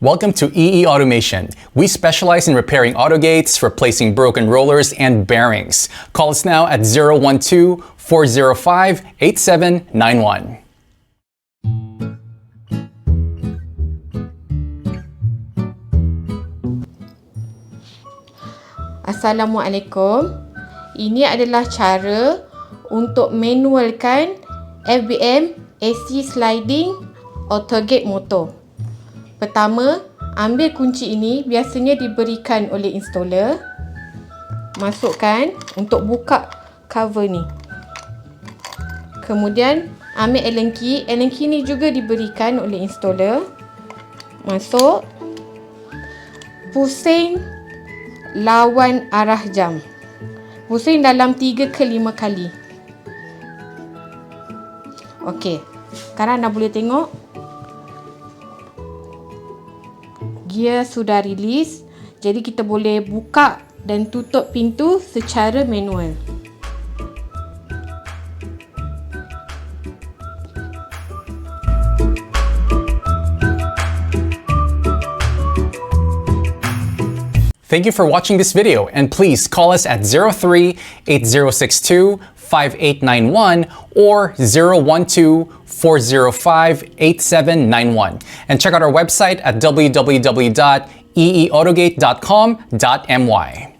Welcome to EE Automation. We specialize in repairing autogates, replacing broken rollers, and bearings. Call us now at 012-405-8791. Assalamualaikum. Ini adalah cara untuk manualkan FBM-AC Sliding Autogate motor. Pertama, ambil kunci ini, biasanya diberikan oleh installer. Masukkan untuk buka cover ni. Kemudian ambil Allen key. Allen key ni juga diberikan oleh installer. Masuk. Pusing, lawan arah jam. Pusing dalam 3 ke 5 kali. Okey. Sekarang anda boleh tengok gear sudah rilis. Jadi kita boleh buka dan tutup pintu secara manual. Thank you for watching this video, and please call us at 03-8062-5891 or 012-405-8791. And check out our website at www.eeautogate.com.my.